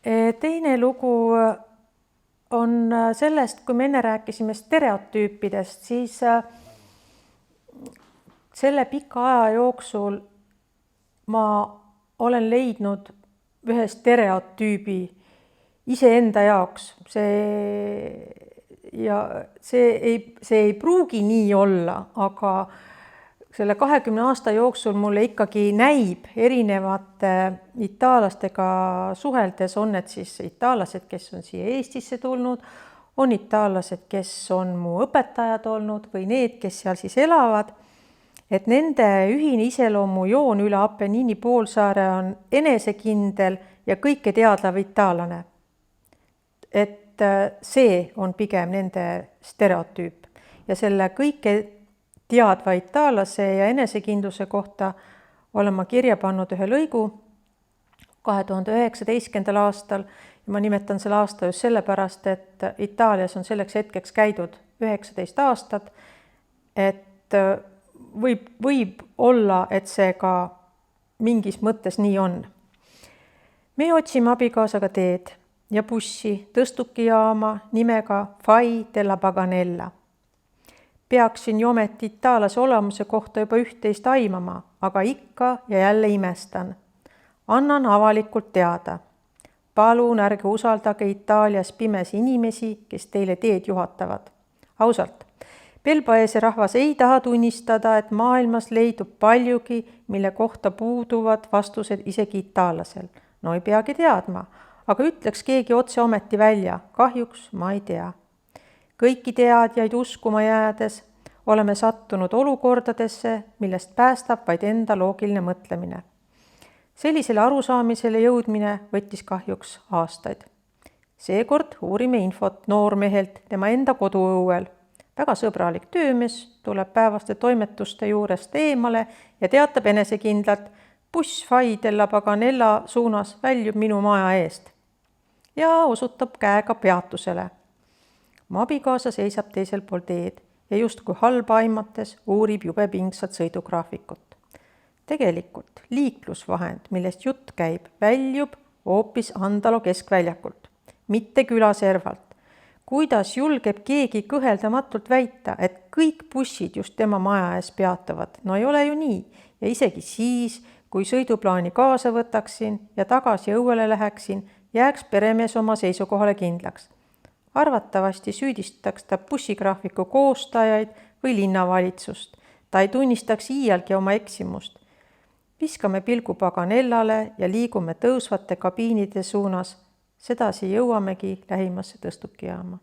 Teine lugu on sellest, kui me enne rääkisime stereotüüpidest, siis selle pika aja jooksul ma olen leidnud ühe stereotüübi iseenda jaoks. See ei pruugi nii olla, aga selle 20 aasta jooksul mulle ikkagi näib erinevate itaallastega suheldes, on need siis itaallased, kes on siia Eestisse tulnud, on itaallased, kes on mu õpetajad olnud või need, kes seal siis elavad, et nende ühine iseloomujoon üle Apeniini poolsaare on enesekindel ja kõike teadlav itaallane. Et see on pigem nende stereotüüp ja selle kõike teadva itaallase ja enesekindluse kohta olen ma kirja pannud ühe lõigu 2019. aastal ja ma nimetan selle aasta just sellepärast, et Itaalias on selleks hetkeks käidud 19 aastat, et võib olla, et see ka mingis mõttes nii on. Me otsime abikaasaga teed ja bussi tõstukijaama nimega Fai della Paganella. Peaksin ju ometi itaallase olemuse kohta juba üht-teist aimama, aga ikka ja jälle imestan. Annan avalikult teada. Palun ärge usaldage Itaalias pimes inimesi, kes teile teed juhatavad. Ausalt, Belpaese rahvas ei taha tunnistada, et maailmas leidub paljugi, mille kohta puuduvad vastused isegi itaallasel. No ei peagi teadma, aga ütleks keegi otse ometi välja. Kahjuks ma ei tea. Kõiki teadjaid uskuma jäädes oleme sattunud olukordadesse, millest päästab vaid enda loogiline mõtlemine. Sellisele arusaamisele jõudmine võttis kahjuks aastaid. Seekord uurime infot noormehelt tema enda koduõuel. Väga sõbralik töömees tuleb päevaste toimetuste juurest eemale ja teatab enesekindlalt, buss Fai della Paganella suunas väljub minu maja eest ja osutab käega peatusele. Mu abikaasa seisab teisel pool teed ja justkui halba aimates uurib jube pingsat sõidugraafikut. Tegelikult liiklusvahend, millest jutt käib, väljub hoopis Andalo keskväljakult, mitte külaservalt. Kuidas julgeb keegi kõheldamatult väita, et kõik bussid just tema maja ees peatavad? No ei ole ju nii. Ja isegi siis, kui sõiduplaani kaasa võtaksin ja tagasi õuele läheksin, jääks peremees oma seisukohale kindlaks. Arvatavasti süüdistaks ta bussigraafiku koostajaid või linnavalitsust. Ta ei tunnistaks iialgi oma eksimust. Viskame pilgu Paganellale ja liigume tõusvate kabiinide suunas. Sedasi jõuamegi lähimasse tõstukijaama.